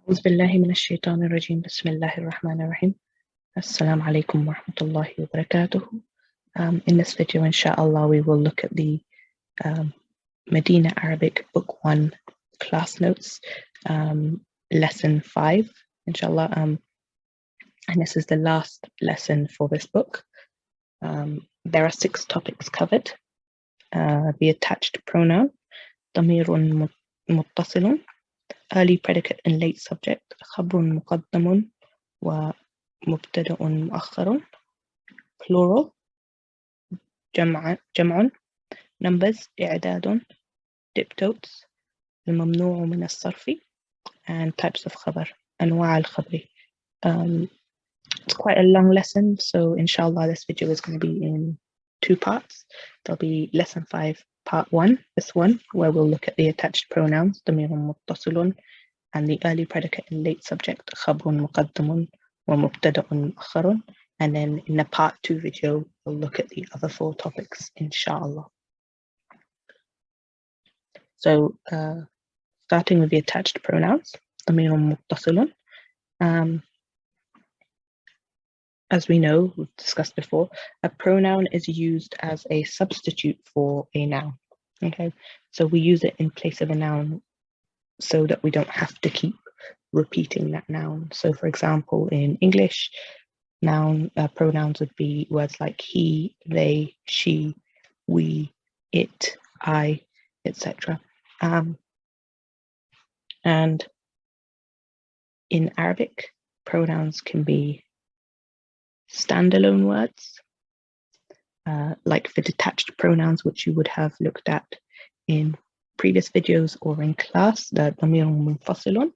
أعوذ بالله من الشيطان الرجيم. بسم الله الرحمن الرحيم. Assalamu alaikum wa rahmatullahi wa barakatuh. In this video, inshallah, we will look at the Madinah Arabic Book 1 class notes, lesson 5, inshallah. And this is the last lesson for this book. There are 6 topics covered. The attached pronoun, ضمير متصل, early predicate and late subject, خبر مقدم ومبتدأ مؤخر, plural, جمع, numbers, إعداد, diptotes, الممنوع من الصرف, and types of خبر, أنواع الخبر. It's quite a long lesson, so inshallah this video is going to be in 2 parts. There'll be lesson 5 part 1, this one, where we'll look at the attached pronouns, ضمير متصل, and the early predicate and late subject, خبر مقدم ومبتدأ مؤخر. And then in the part 2 video, we'll look at the other 4 topics, inshallah. So starting with the attached pronouns, ضمير متصل. As we know, we've discussed before, a pronoun is used as a substitute for a noun. Okay, so we use it in place of a noun so that we don't have to keep repeating that noun. So for example, in English, pronouns would be words like he, they, she, we, it, I, etc. And in Arabic, pronouns can be standalone words, like the detached pronouns, which you would have looked at in previous videos or in class, the ضمير منفصل.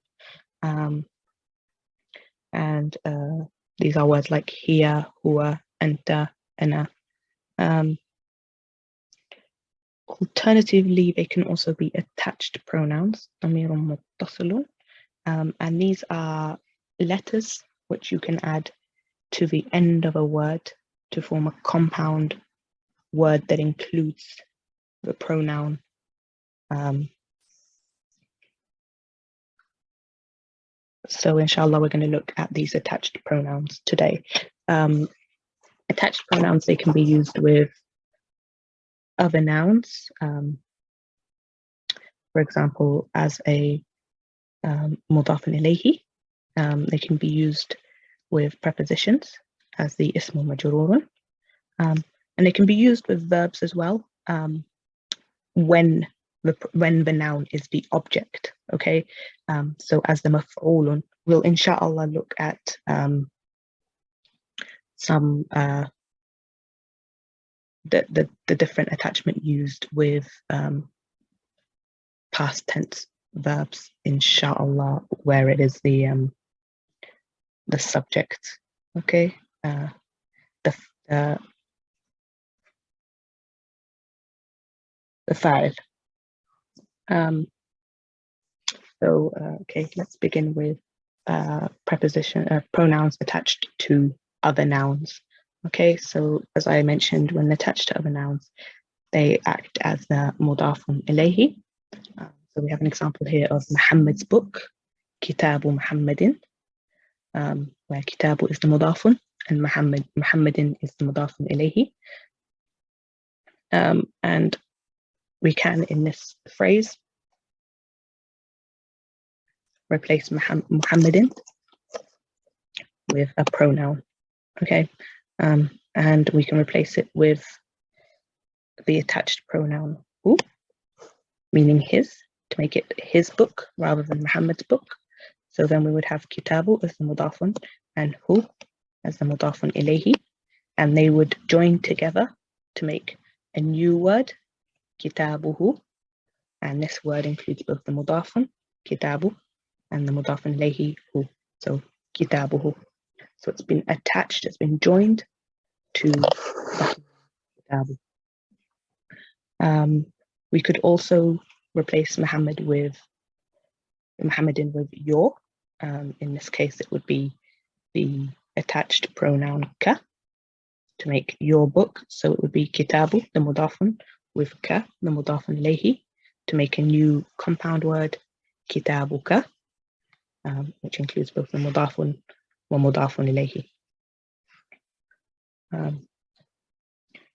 And these are words like hiya, huwa, anta, ana. Alternatively, they can also be attached pronouns, ضمير متصل, and these are letters which you can add to the end of a word to form a compound word that includes the pronoun. So inshallah, we're going to look at these attached pronouns today. Attached pronouns, they can be used with other nouns, for example, as a مضاف إليه. They can be used with prepositions as the ismu majrurun, and they can be used with verbs as well, when the noun is the object. Okay, so as the maf'ulun, we'll inshallah look at some the different attachment used with past tense verbs, inshallah, where it is the subject. Okay, the fa'il. So okay, let's begin with pronouns attached to other nouns. Okay, so as I mentioned, when attached to other nouns, they act as the mudafun ilayhi. So we have an example here of Muhammad's book, Kitabu Muhammadin, where Kitabu is the mudafun and Muhammadin is the mudafun ilayhi. And we can, in this phrase, replace Muhammadin with a pronoun. Okay, and we can replace it with the attached pronoun hu, meaning his, to make it his book rather than Muhammad's book. So then we would have kitabu as the mudafun and hu as the mudafun ilayhi, and they would join together to make a new word, kitabuhu, and this word includes both the mudafun, kitabu, and the mudafun ilayhi, hu, so kitabuhu. So it's been attached, it's been joined to kitabu. We could also replace Muhammadin with your. In this case, it would be the attached pronoun ka to make your book. So it would be kitabu, the mudafun, with ka, the mudafun ilayhi, to make a new compound word, kitabuka. which includes both the mudafun wa mudafun ilayhi.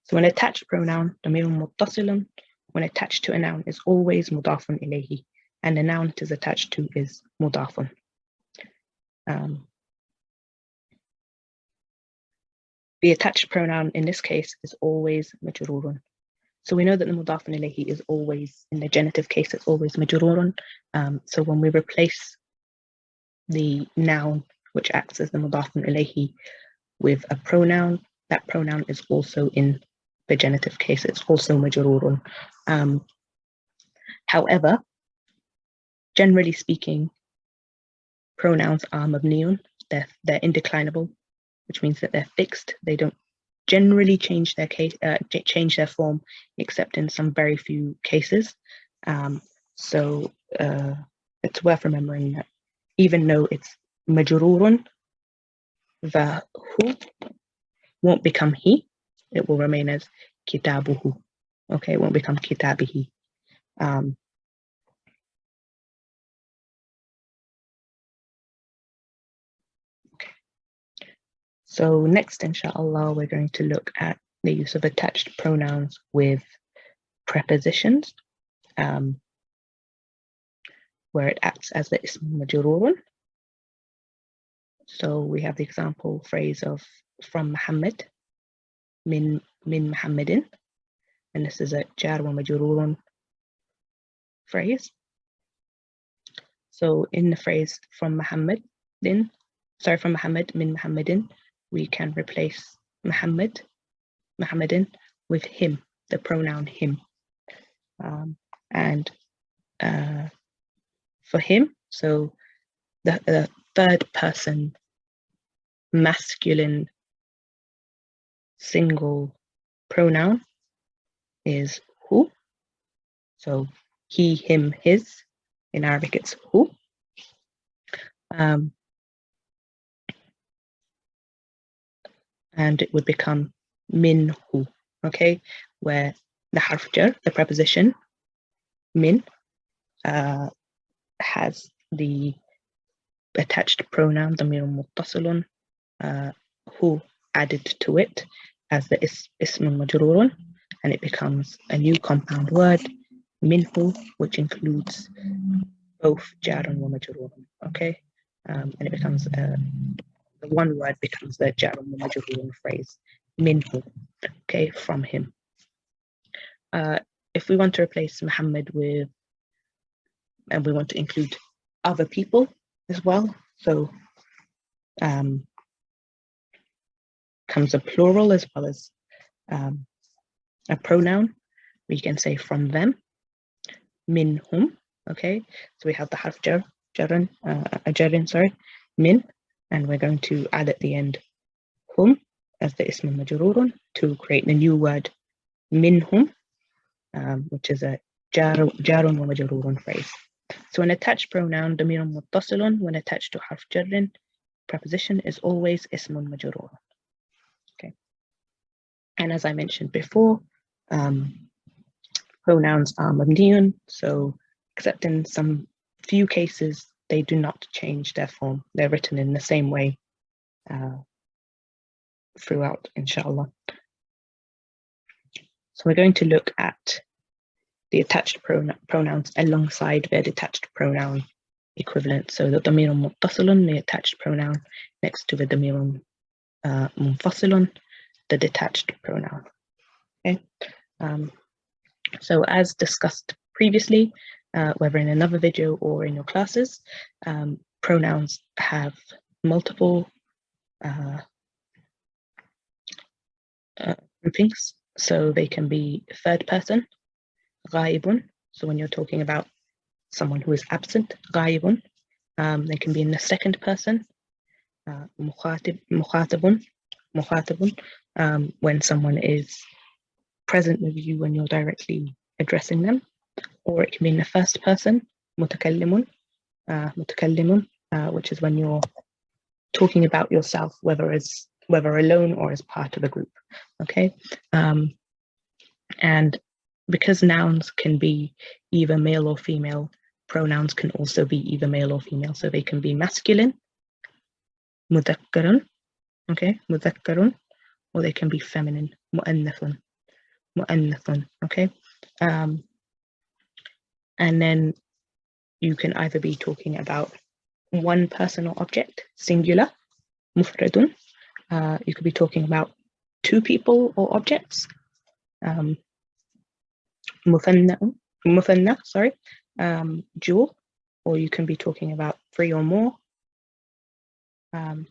So an attached pronoun, damirun muttasilun, when attached to a noun, is always mudafun ilayhi, and the noun it is attached to is mudafun. The attached pronoun in this case is always majrurun. So we know that the mudafun ilayhi is always, in the genitive case, it's always majrurun. So when we replace the noun, which acts as the mudafun ilayhi, with a pronoun, that pronoun is also in the genitive case, it's also majrurun. However, generally speaking, pronouns are mabniyun, they're indeclinable, which means that they're fixed. They don't generally change their case, change their form, except in some very few cases. So it's worth remembering that even though it's majrurun, the hu won't become he, it will remain as kitabuhu. Okay, it won't become kitabihi. So next, inshallah, we're going to look at the use of attached pronouns with prepositions, where it acts as the ism majrurun. So we have the example phrase of from Muhammad, min Muhammadin, and this is a jar wa majrurun phrase. So in the phrase from Muhammad, min Muhammadin, we can replace Muhammadin with him, the pronoun him. And for him, so the third person masculine single pronoun is hu. So he, him, his. In Arabic, it's hu. And it would become minhu, okay, where the harf jar, the preposition min, has the attached pronoun damirun muttasilun, hu added to it as the ismun majrurun, and it becomes a new compound word, minhu, which includes both jarun wa majrurun, okay, and it becomes the one word becomes the jarun wa majrurun phrase, minhu, okay, from him. If we want to replace Muhammad with, and we want to include other people as well, so comes a plural as well as a pronoun. We can say from them, minhum, okay, so we have the harf jarin, min, and we're going to add at the end hum as the ism majrurun to create the new word minhum, which is a jarun wa majrurun phrase. So an attached pronoun, damirun muttasilun, when attached to harf jarrin, preposition is always ismun majrurun. Okay. And as I mentioned before, pronouns are mabniyun, so except in some few cases, they do not change their form. They're written in the same way throughout, inshallah. So we're going to look at the attached pronouns alongside their detached pronoun equivalent. So the damirun muttasilun, the attached pronoun, next to the damirun munfasilun, the detached pronoun. Okay. So as discussed previously, whether in another video or in your classes, pronouns have multiple groupings. So they can be third person, ghaibun. So when you're talking about someone who is absent, ghaibun. They can be in the second person, mukhatabun, when someone is present with you when you're directly addressing them, or it can be in the first person, mutakallimun, which is when you're talking about yourself, whether alone or as part of a group. Okay, and because nouns can be either male or female, pronouns can also be either male or female. So they can be masculine, مذكر, okay, مذكر, or they can be feminine, مؤنث, مؤنث, okay. And then you can either be talking about one person or object, singular, مفرد. You could be talking about two people or objects, مثنى, sorry, dual, or you can be talking about three or more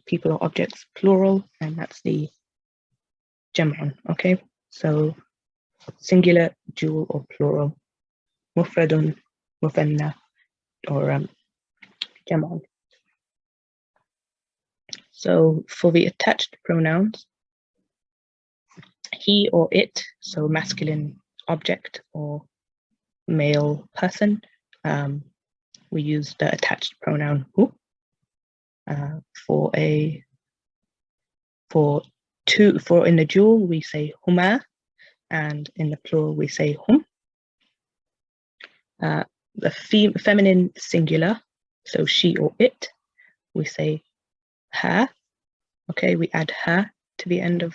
people or objects, plural, and that's the jam'un, okay? So singular, dual, or plural, mufradun, muthanna, or jam'un. So for the attached pronouns, he or it, so masculine object or male person, we use the attached pronoun hu. For in the dual we say huma, and in the plural we say hum. The feminine singular, so she or it, we say her. Okay, we add her to the end of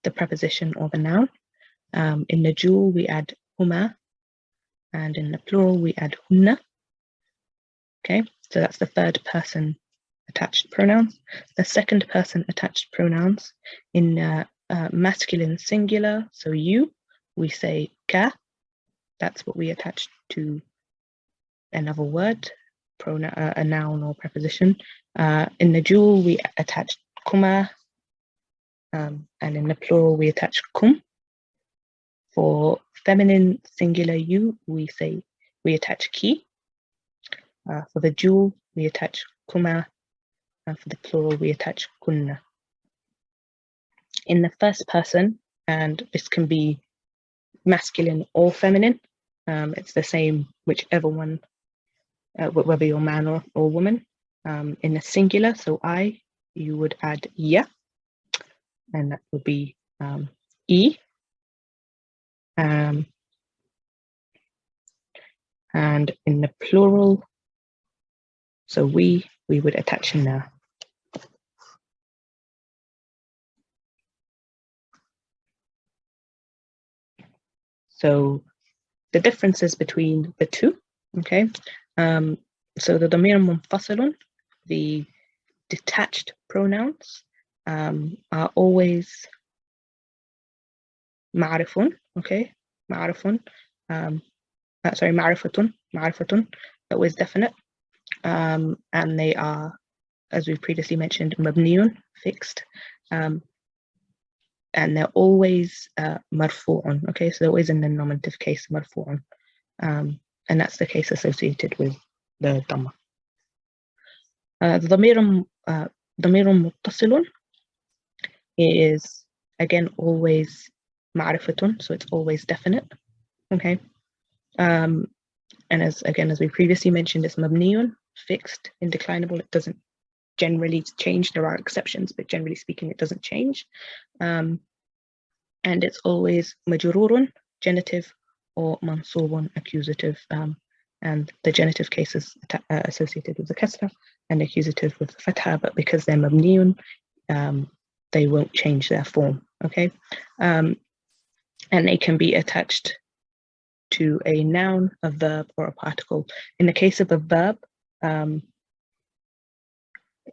the preposition or the noun. In the dual we add huma, and in the plural we add hunna. Okay, so that's the third person attached pronouns. The second person attached pronouns, in masculine singular, so you, we say ka. That's what we attach to another word, a noun or preposition. In the dual we attach kuma, and in the plural we attach kum. For feminine singular you, we attach ki. For the dual we attach kuma, and for the plural we attach kunna. In the first person, and this can be masculine or feminine, it's the same whichever one, whether you're man or woman. In the singular, so I, you would add ya, and that would be e. And in the plural, so we would attach na. So the differences between the two, okay? So the damir munfasilun, the detached pronouns, are always ma'rifun, okay? Ma'rifun, sorry, ma'rifatun, always definite. And they are, as we've previously mentioned, mabniyun, fixed. And they're always marfu'un, okay? So they're always in the nominative case, marfu'un. And that's the case associated with the dhamma. Dhamirun muttasilun is, again, always ma'rifatun, so it's always definite, okay? And as we previously mentioned, it's mabniyun, fixed, indeclinable. It doesn't generally change. There are exceptions, but generally speaking, it doesn't change. And it's always majrurun, genitive, or mansubun, accusative. And the genitive case is associated with the kasra, and accusative with the fatha, but because they're mabniyun, they won't change their form, okay? And they can be attached to a noun, a verb, or a particle. In the case of a verb,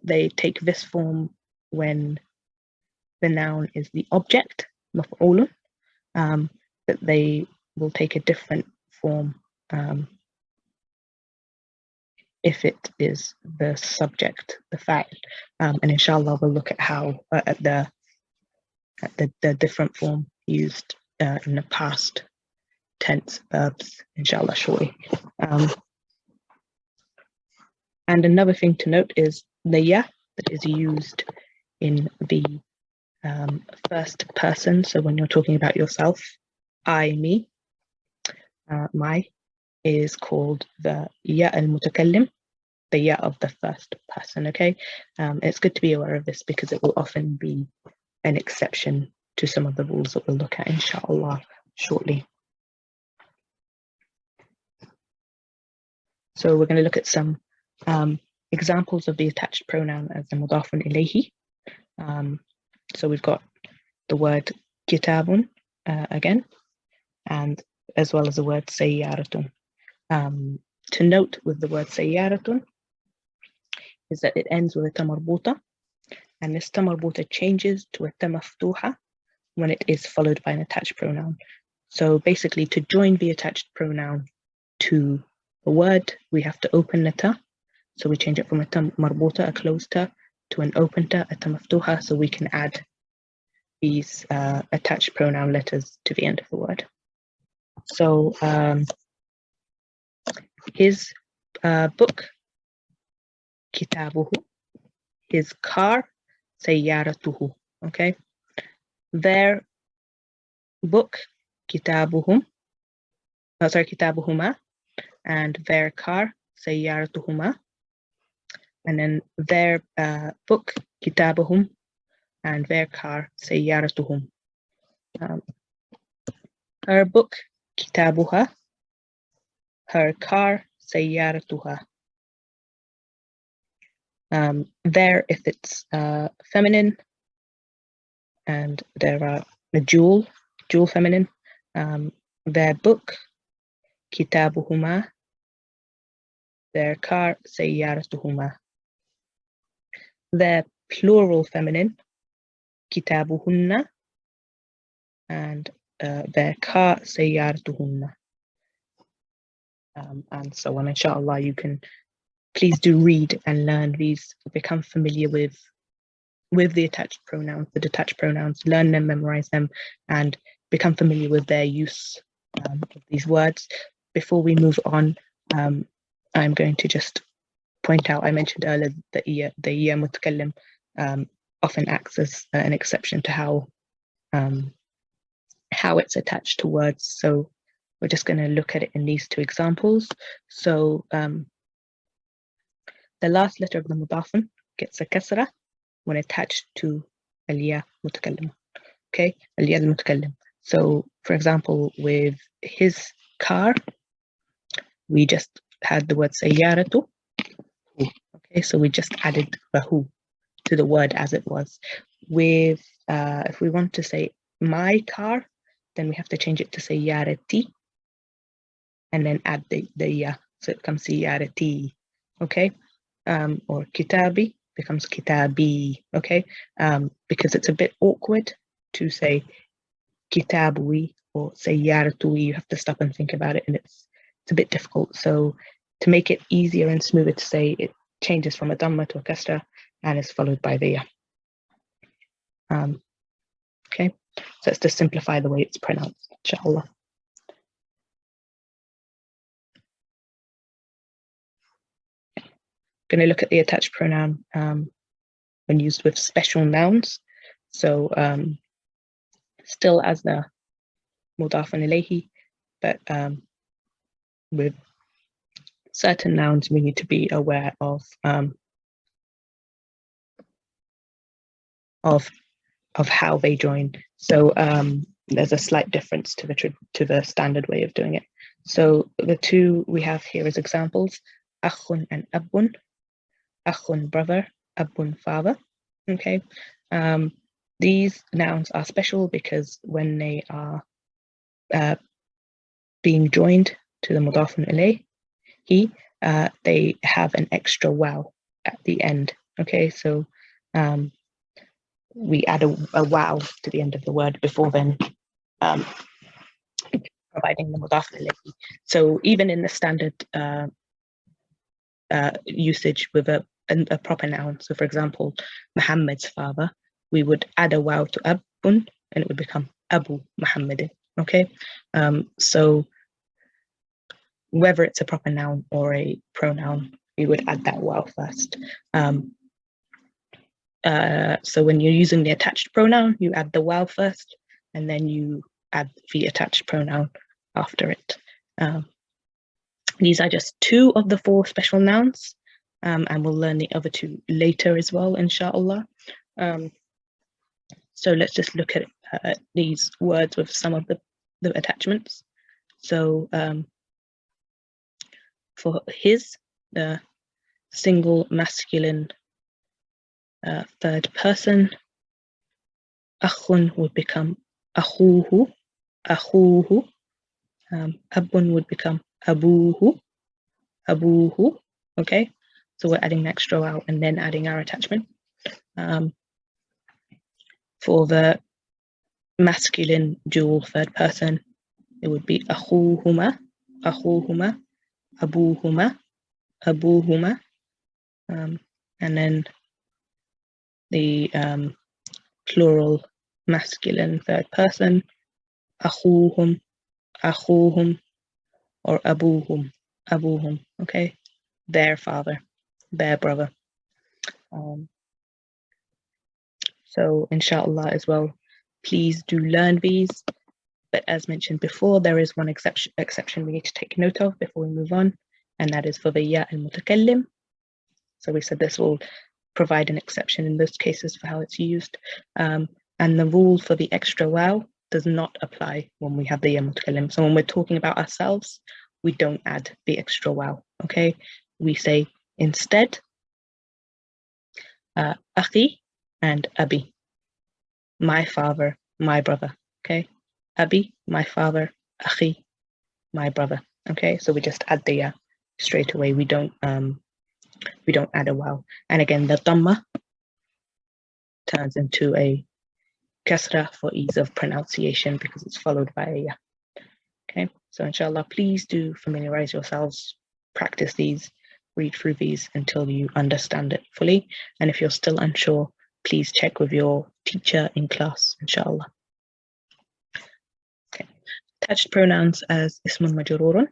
they take this form when the noun is the object, maf'ulun, but they will take a different form if it is the subject, the fa'il. And inshallah we'll look at how at the different form used in the past tense verbs, inshallah, shortly. And another thing to note is the ya that is used in the first person. So when you're talking about yourself, I, me, my, is called the ya al-mutakallim, the ya of the first person, okay? It's good to be aware of this because it will often be an exception to some of the rules that we'll look at, inshallah, shortly. So we're going to look at some examples of the attached pronoun as the mudafun ilayhi. So we've got the word kitabun again, and as well as the word sayyaratun. To note with the word sayyaratun is that it ends with a ta marbuta, and this ta marbuta changes to a ta maftuha when it is followed by an attached pronoun. So basically, to join the attached pronoun to a word, we have to open the ta. So we change it from a ta marbuta, a closed ta, to an open ta, a ta maftuha, so we can add these attached pronoun letters to the end of the word. So his book, kitabuhu, his car, sayyaratuhu, okay? Their book, kitabuhum, kitabuhuma, and their car, sayyaratuhuma, and then their book, kitabuhum, and their car, sayyaratuhum. Her book, kitabuha, her car, sayyaratuha. There, if it's feminine, and there are a jewel feminine, their book, kitabuhuma, their car, sayyaratuhuma. Their plural feminine, kitabuhunna, and their car, sayyaratuhunna. And so on, inshallah, you can please do read and learn these, become familiar with the attached pronouns, the detached pronouns, learn them, memorize them, and become familiar with their use of these words. Before we move on, I'm going to just point out, I mentioned earlier that the mutakallim often acts as an exception to how it's attached to words. So we're just going to look at it in these two examples. So the last letter of the mudafun gets a kasra when attached to al-ya mutakallim. Okay, al-ya al-mutakallim. So for example, with his car, we just had the word sayyaratu. Okay, so we just added bahu to the word as it was. With if we want to say my car, then we have to change it to sayyarati and then add the ya, so it becomes sayyarati. Okay, or kitabi becomes kitabi. Okay, because it's a bit awkward to say kitabui or sayyaratui. You have to stop and think about it, and it's a bit difficult. So to make it easier and smoother to say, it changes from a dhamma to a kasra and is followed by the ya. Okay, so it's to simplify the way it's pronounced, inshallah. Going to look at the attached pronoun when used with special nouns. So still as the mudafun ilayhi, but with certain nouns we need to be aware of how they join. So there's a slight difference to the standard way of doing it. So the two we have here as examples: akhun and abun. Akhun, brother; abun, father. Okay, these nouns are special because when they are being joined to the mudafun ilayhi, they have an extra waw at the end. Okay, so we add a waw to the end of the word before then providing the mudafun ilayhi. So even in the standard usage with a proper noun, so for example, Muhammad's father, we would add a waw to abun and it would become Abu Muhammadin. Okay, so whether it's a proper noun or a pronoun, we would add that waw first. So when you're using the attached pronoun, you add the waw first, and then you add the attached pronoun after it. These are just two of the four special nouns, and we'll learn the other two later as well, inshallah. So let's just look at these words with some of the attachments. So for his, the single masculine third person, akhun would become akhuhu, akhuhu. Abun would become abuhu, abuhu. Okay, so we're adding an extra vowel and then adding our attachment. For the masculine dual third person, it would be akhuhuma, akhuhuma, abuhuma, abuhuma. And then the plural masculine third person, akhuhum, akhuhum, or abuhum, abuhum. Okay, their father, their brother. So inshallah as well, please do learn these. But as mentioned before, there is one exception we need to take note of before we move on, and that is for the ya al-mutakallim. So we said this will provide an exception in those cases for how it's used. And the rule for the extra waw does not apply when we have the ya mutakallim. So when we're talking about ourselves, we don't add the extra waw, okay? We say instead, akhi and abi, my father, my brother, okay? Abi, my father, akhi, my brother, okay? So we just add the ya straight away. We don't add a waw. And again, the dhamma turns into a kasra for ease of pronunciation because it's followed by a ya. Okay, so inshallah, please do familiarize yourselves, practice these, read through these until you understand it fully. And if you're still unsure, please check with your teacher in class, inshallah. Okay, attached pronouns as ismun majrurun.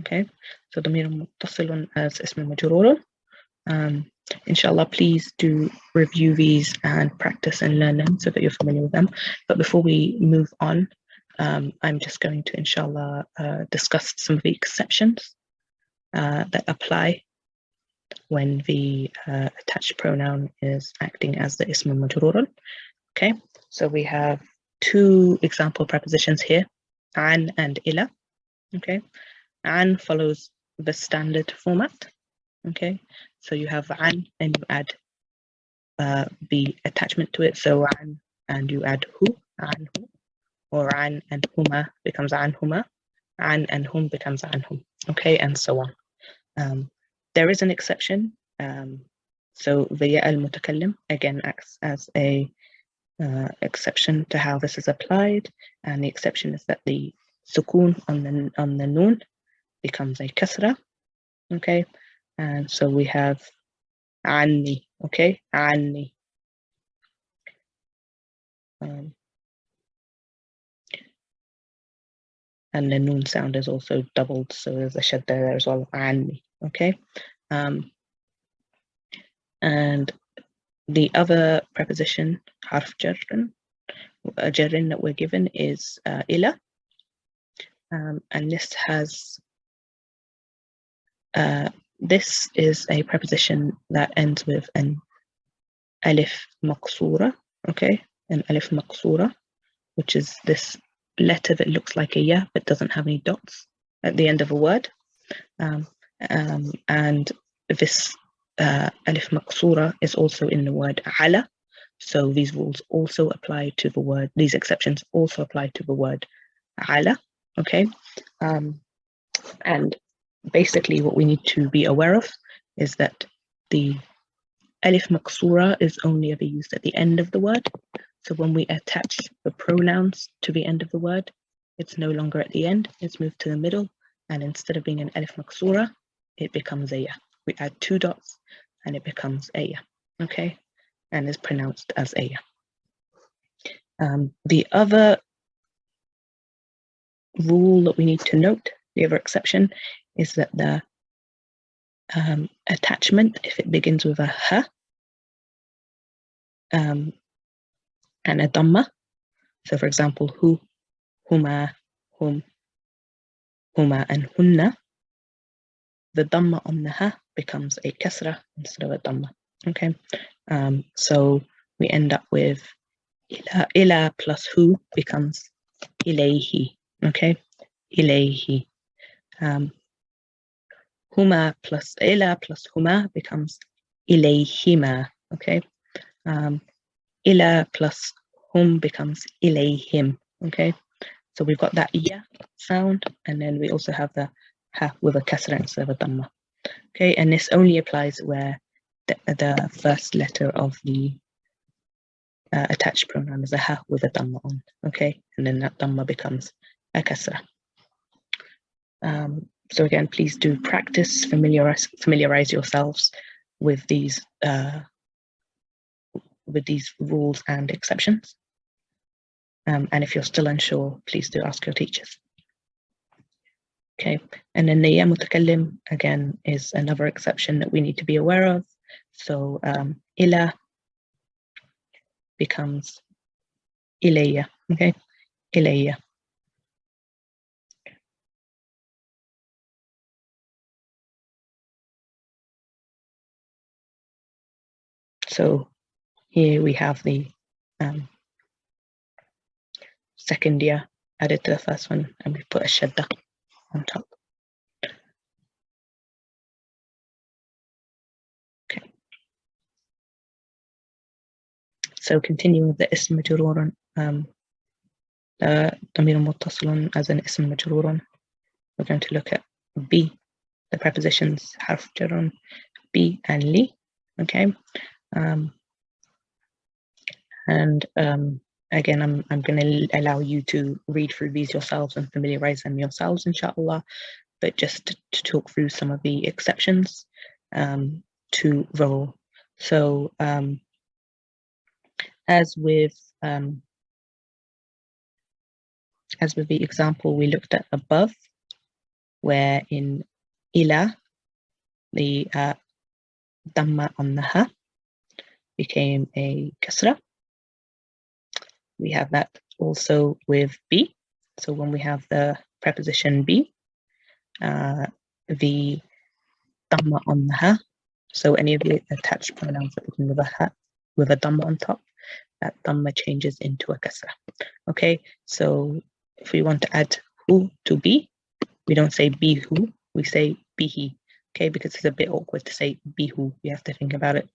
Okay, so damirun muttasilun as ismun majrurun. Inshallah, please do review these and practice and learn them so that you're familiar with them. But before we move on, I'm just going to, inshallah, discuss some of the exceptions that apply when the attached pronoun is acting as the ism majrurun. Okay, so we have two example prepositions here, an and ila. Okay, an follows the standard format. Okay, so you have an and you add the attachment to it. So an and you add hu, an hu, or an and huma becomes an huma, an and hum becomes an hum. Okay, and so on. There is an exception. So the ya al-mutakallim again acts as a exception to how this is applied, and the exception is that the sukun on the noon becomes a kasra. Okay, and so we have anni. Okay, anni. And the noon sound is also doubled, so there's a shadda there as well, anni. Okay, and the other preposition, harf jarrin, jarrin that we're given is ila, and this has this is a preposition that ends with an alif maqsura. Okay, an alif maqsura, which is this letter that looks like a ya but doesn't have any dots at the end of a word, and this alif maqsura is also in the word ala. So these rules also apply to the word, these exceptions also apply to the word ala. Okay, and basically what we need to be aware of is that the alif maqsura is only ever used at the end of the word. So when we attach the pronouns to the end of the word, it's no longer at the end, it's moved to the middle, and instead of being an alif maqsura, it becomes a ya. We add two dots and it becomes a ya, okay, and is pronounced as a ya. The other rule that we need to note, the other exception, is that the attachment, if it begins with a ha and a dhamma, so for example, hu, huma, hum, huma, and hunna, the dhamma on the ha becomes a kasra instead of a dhamma. Okay, so we end up with ila plus hu becomes ilayhi. Okay, ilayhi. huma plus ila plus huma becomes ilayhima. Okay. Ila plus hum becomes ilayhim. Okay. So we've got that ya sound, and then we also have the ha with a kasra instead of a dhamma. Okay, and this only applies where the first letter of the attached pronoun is a ha with a dhamma on. Okay, and then that dhamma becomes a kasra. So again, please do practice, familiarize yourselves with these rules and exceptions. And if you're still unsure, please do ask your teachers. Okay, and then the ya mutakallim again is another exception that we need to be aware of. So ila becomes ilayya. Okay, ilayya. So here we have the second ya added to the first one, and we put a shadda on top. Okay. So continuing with the ism majrurun, ضمير متصل as an ism majrurun, we're going to look at be, the prepositions harf jarun, be and li. Okay. Again, I'm going to allow you to read through these yourselves and familiarize them yourselves, inshallah. But just to talk through some of the exceptions to the rule. So as with the example we looked at above, where in ila the dhamma on the ha became a kasra. We have that also with be. So when we have the preposition be, the dhamma on the ha, so any of the attached pronouns that begin with a ha with a dhamma on top, that dhamma changes into a kasra. Okay, so if we want to add hu to be, we don't say bihu, we say bihi. Okay, because it's a bit awkward to say bihu, you have to think about it.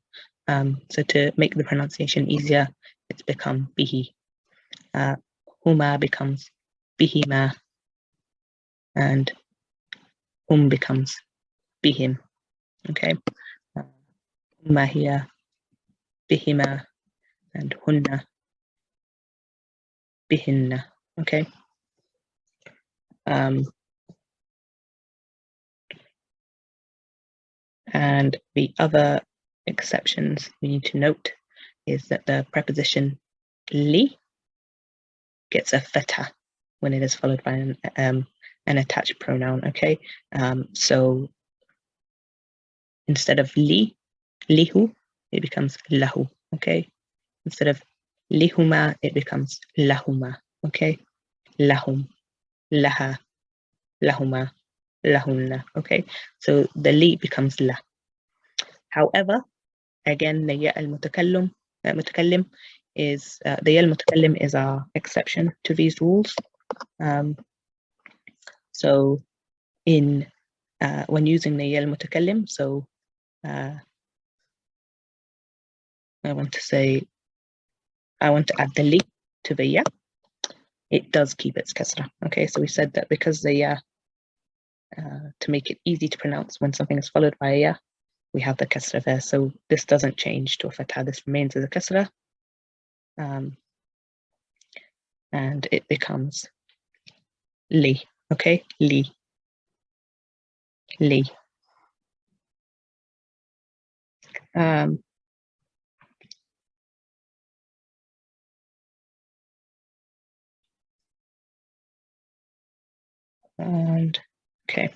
So to make the pronunciation easier, it's become bihi. Huma becomes bihima, and becomes bihim. Okay, huma hiya, bihima, and hunna bihinna. Okay. And the other exceptions we need to note is that the preposition li gets a fatha when it is followed by an attached pronoun. Okay, so instead of li, lihu, it becomes lahu. Okay, instead of lihuma, it becomes lahuma. Okay, lahum, laha, lahuma, lahunna. Okay, so the li becomes la. However, again, the ya al-mutakallim is the ya al-mutakallim is our exception to these rules. So in when using the ya al-mutakallim, so I want to add the li to the ya. It does keep its kasra. Okay, so we said that because the ya, to make it easy to pronounce when something is followed by a ya, we have the kasra there. So this doesn't change to a fatha. This remains as a kasra. And it becomes li. Okay, li. Li. And okay,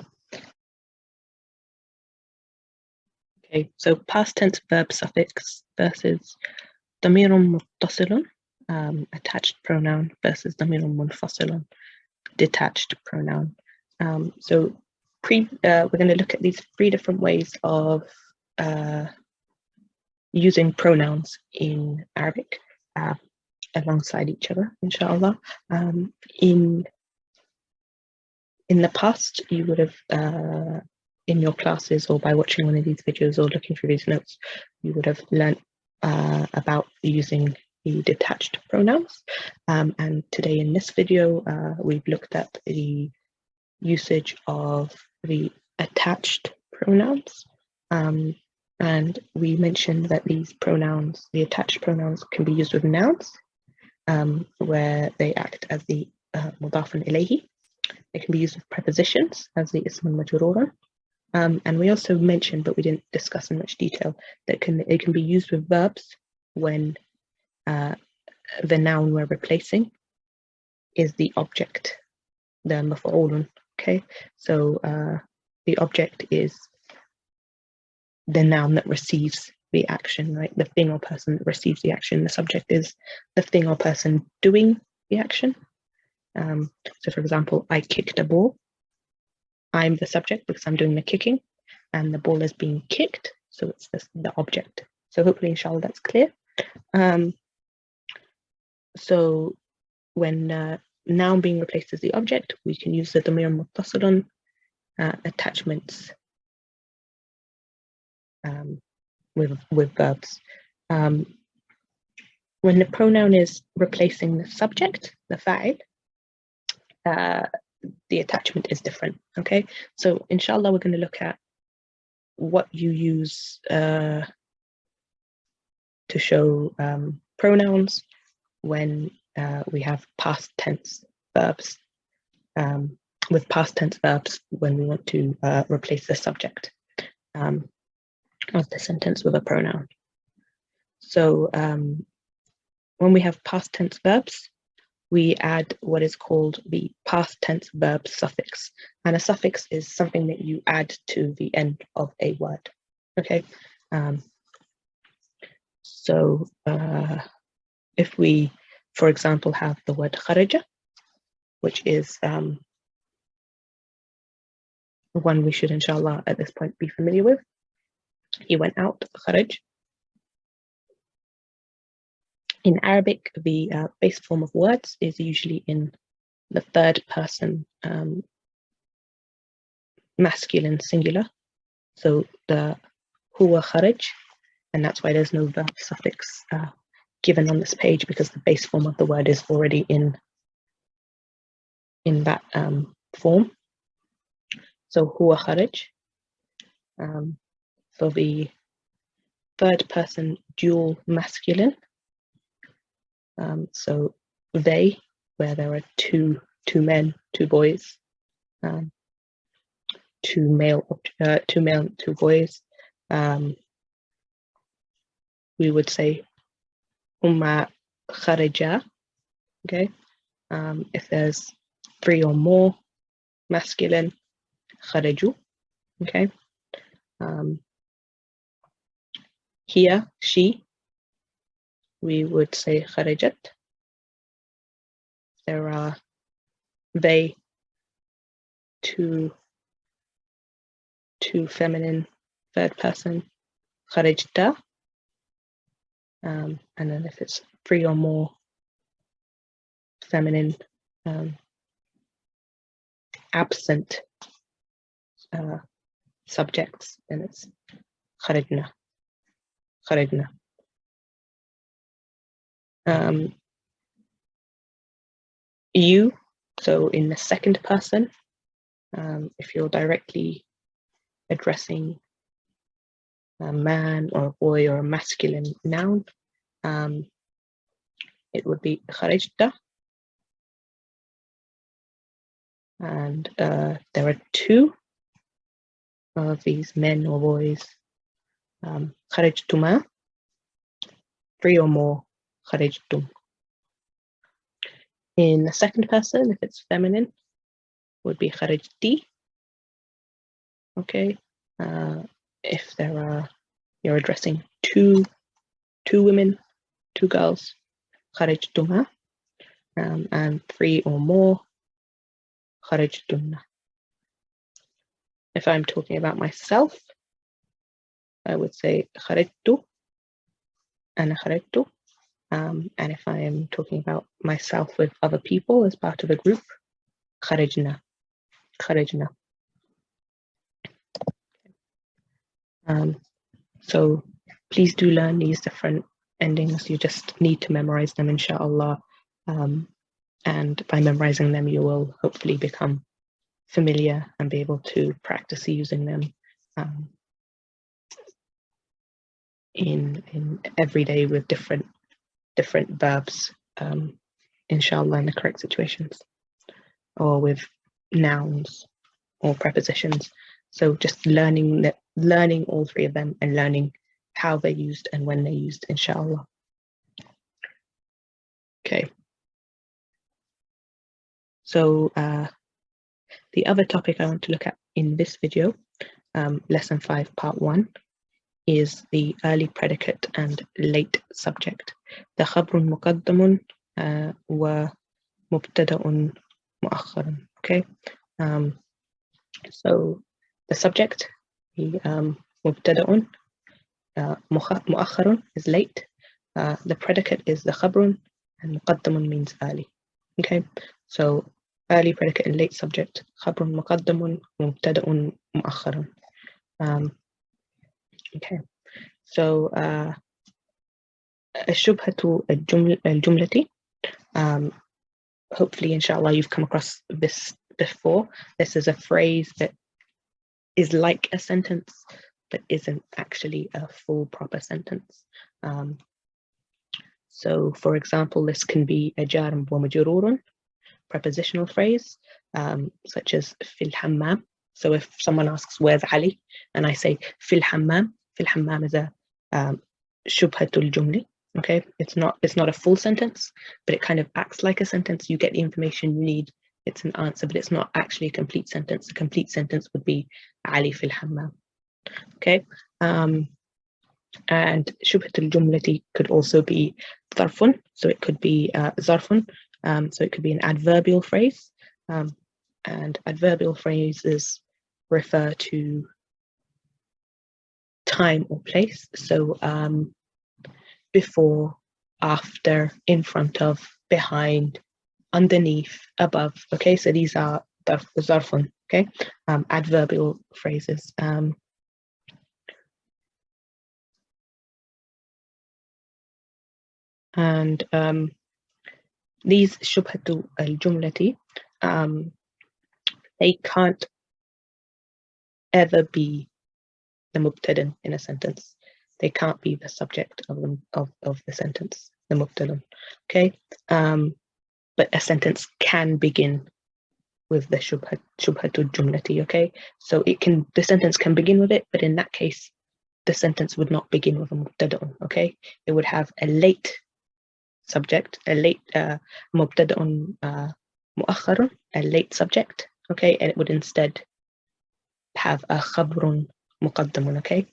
so past tense verb suffix versus damirun muttasilun, attached pronoun, versus damirun munfasilun, detached pronoun. So we're going to look at these 3 different ways of using pronouns in Arabic alongside each other, inshallah. In the past, you would have in your classes or by watching one of these videos or looking through these notes, you would have learnt about using the detached pronouns. And today in this video, we've looked at the usage of the attached pronouns. And we mentioned that these pronouns, the attached pronouns, can be used with nouns, where they act as the mudafun ilayhi. They can be used with prepositions as the ism al-majrura. And we also mentioned, but we didn't discuss in much detail, that it can be used with verbs when the noun we're replacing is the object, the maf'ulun. Okay, so the object is the noun that receives the action, right? The thing or person that receives the action. The subject is the thing or person doing the action. So for example, I kicked a ball. I'm the subject because I'm doing the kicking, and the ball is being kicked, so it's the object. So hopefully, inshallah, that's clear. So when noun being replaced as the object, we can use the damir muttasilun attachments with verbs. When the pronoun is replacing the subject, the fa'il, the attachment is different. Okay, so inshallah, we're going to look at what you use to show pronouns when we have past tense verbs, with past tense verbs when we want to replace the subject of the sentence with a pronoun. So when we have past tense verbs, we add what is called the past tense verb suffix. And a suffix is something that you add to the end of a word. Okay. So if we, for example, have the word kharaja, which is one we should, inshallah, at this point be familiar with. He went out, kharaj. In Arabic, the base form of words is usually in the third person masculine singular. So the huwa kharaj, and that's why there's no verb suffix given on this page, because the base form of the word is already in that form. So huwa kharaj. For the third person dual masculine, so they, where there are two men, two boys, two boys, we would say umma kharaja. Okay, if there's three or more masculine, kharaju. Okay, here, she, we would say kharajat. There are they, two feminine third person, kharajta. And then if it's three or more feminine absent subjects, then it's kharajna. Kharajna. You, so in the second person, if you're directly addressing a man or a boy or a masculine noun, it would be kharajta. And there are two of these men or boys, kharajtuma. Three or more, kharajtum. In the second person, if it's feminine, would be kharajti. Okay. If you're addressing two women, two girls, kharajtuma. And three or more, kharajtunna. If I'm talking about myself, I would say kharajtu and kharajtu. And if I am talking about myself with other people as part of a group, kharajna. Kharajna. So please do learn these different endings. You just need to memorize them, inshallah. And by memorizing them, you will hopefully become familiar and be able to practice using them in every day with different verbs, inshallah, in the correct situations, or with nouns or prepositions. So just learning all three of them and learning how they're used and when they're used, inshallah. Okay. So the other topic I want to look at in this video, lesson 5, part 1, is the early predicate and late subject. The خبر مقدم ومبتدأ مؤخر. Okay. So the subject, مبتدأ مؤخر is late. The predicate is the خبر, and مقدم means early. Okay. So early predicate and late subject, خبر مقدم مبتدأ مؤخر. Okay. So الشبهة الجملة. Hopefully, inshallah, you've come across this before. This is a phrase that is like a sentence, but isn't actually a full proper sentence. So, for example, this can be a jar wa majrurun, prepositional phrase, such as fil hammam. So if someone asks, where's Ali? And I say fil hammam is a shubhatul jumli. Okay, it's not a full sentence, but it kind of acts like a sentence. You get the information you need. It's an answer, but it's not actually a complete sentence. A complete sentence would be Ali fil hammam. Okay, and shubhatul jumlati could also be zarfun. So it could be zarfun. So it could be an adverbial phrase, and adverbial phrases refer to time or place. So before, after, in front of, behind, underneath, above. Okay, so these are zarfun. Okay, adverbial phrases. And these shubhatu al-jumlati, they can't ever be the mubtada in a sentence. They can't be the subject of the sentence, the mubtada. Okay, but a sentence can begin with the shubhatu jumlati. Okay, so the sentence can begin with it, but in that case, the sentence would not begin with a mubtada. Okay, it would have a late subject, a late mubtada'un mu'akhkharun, a late subject. Okay, and it would instead have a khabrun muqaddamun. Okay,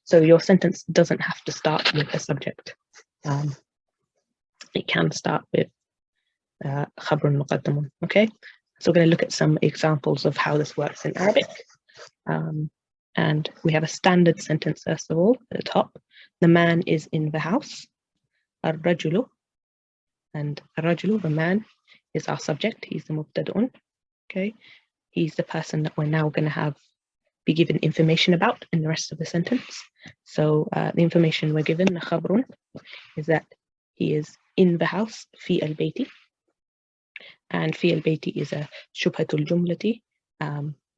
so your sentence doesn't have to start with a subject. It can start with khabrun muqaddamun. Okay, so we're going to look at some examples of how this works in Arabic. And we have a standard sentence first of all at the top. The man is in the house. Ar-rajulu, and ar-rajulu, the man, is our subject. He's the mubtada'un. Okay, he's the person that we're now going to be given information about in the rest of the sentence. So the information we're given, the khabrun, is that he is in the house, fi al-bayti, and fi al-bayti is a shubhatul jumlati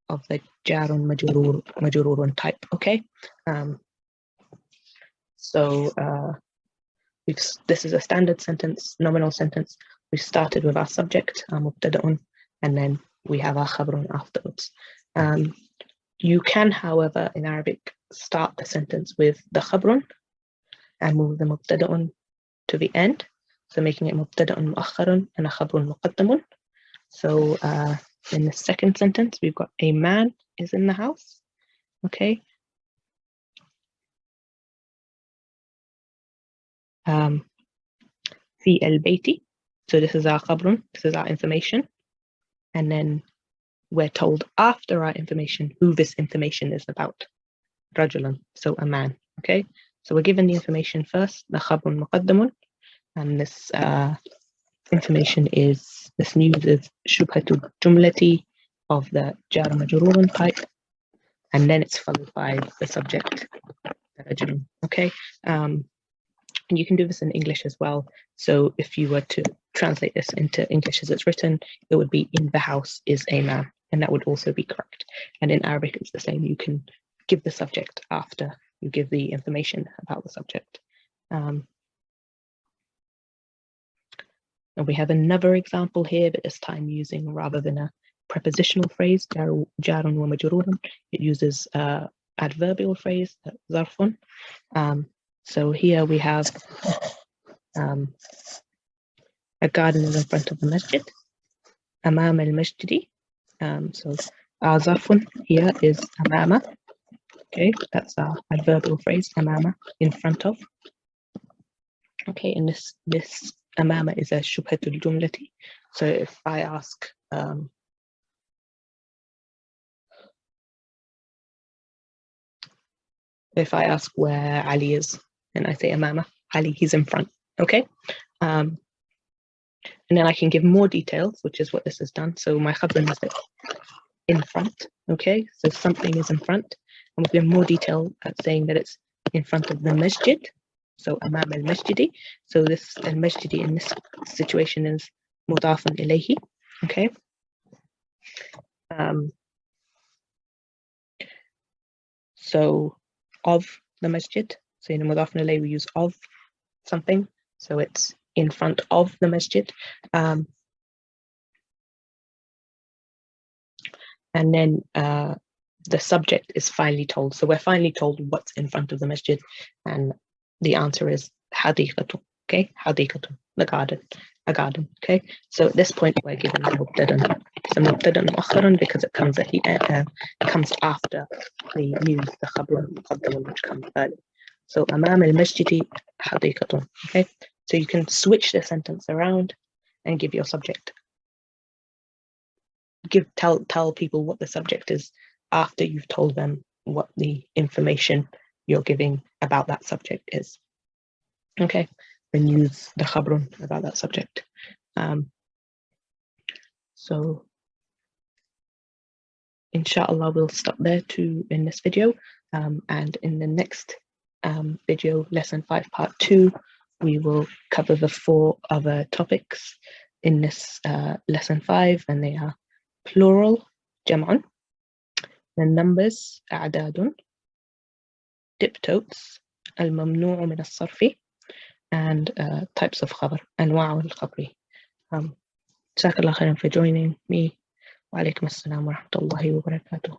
of the jarun majrurun type. Okay, so this is a standard sentence, nominal sentence. We started with our subject, mubtada'un, and then we have our khabrun afterwards. You can, however, in Arabic, start the sentence with the khabrun and move the mubtada'un to the end, so making it mubtada'un mu'akhkharun and a khabrun muqaddamun. So in the second sentence, we've got a man is in the house. Okay. Fi al-bayti. So this is our khabrun, this is our information. And then we're told after our information who this information is about. Rajulan, so a man. Okay, so we're given the information first, the khabrun muqaddamun, and this information is, this news is shubhatu jumlati of the jar majrurun type. and then it's followed by the subject. Okay, and you can do this in English as well. So if you were to translate this into English as it's written, it would be in the house is a man, and that would also be correct. And in Arabic, it's the same. You can give the subject after you give the information about the subject. And we have another example here, but this time using, rather than a prepositional phrase, jarun wa majrurun, it uses adverbial phrase, zarfun. So here we have a garden is in front of the masjid, amam al-masjidi. So our zarfun here is amama. Okay, that's our adverbial phrase, amama, in front of. Okay, and this amama is a shubhatul jumlati. So if I ask, where Ali is, and I say amama, Ali, he's in front. Okay, and then I can give more details, which is what this has done. So my khabr is in front. Okay, so something is in front, and we'll give more detail at saying that it's in front of the masjid. So amam al-masjidi. So this al-masjidi in this situation is mudafun ilayhi. Okay. So of the masjid. So in mudafun ilayhi we use of something. So it's in front of the masjid. And then the subject is finally told. So we're finally told what's in front of the masjid, and the answer is hadiqatu. Okay, hadiqatu, the garden, a garden. Okay, so at this point we're given the mubtada. So mubtada mu'akhkharan because it comes at the end, comes after the news, the khabr muqaddam, which comes early. So amam al-masjidi hadiqatu. Okay, so you can switch the sentence around and give your subject. Tell people what the subject is after you've told them what the information you're giving about that subject is. Okay, and use the khabrun about that subject. So inshallah we'll stop there in this video, and in the next video, lesson 5 part 2, we will cover the 4 other topics in this lesson 5, and they are plural, jam'un, the numbers, a'dadun, diptotes, al-mamnu'u min as-sarfi, and types of khabar, anwa' al-khabri. Jazakallah khairan for joining me. Wa alaikum assalam wa rahmatullahi wa barakatuh.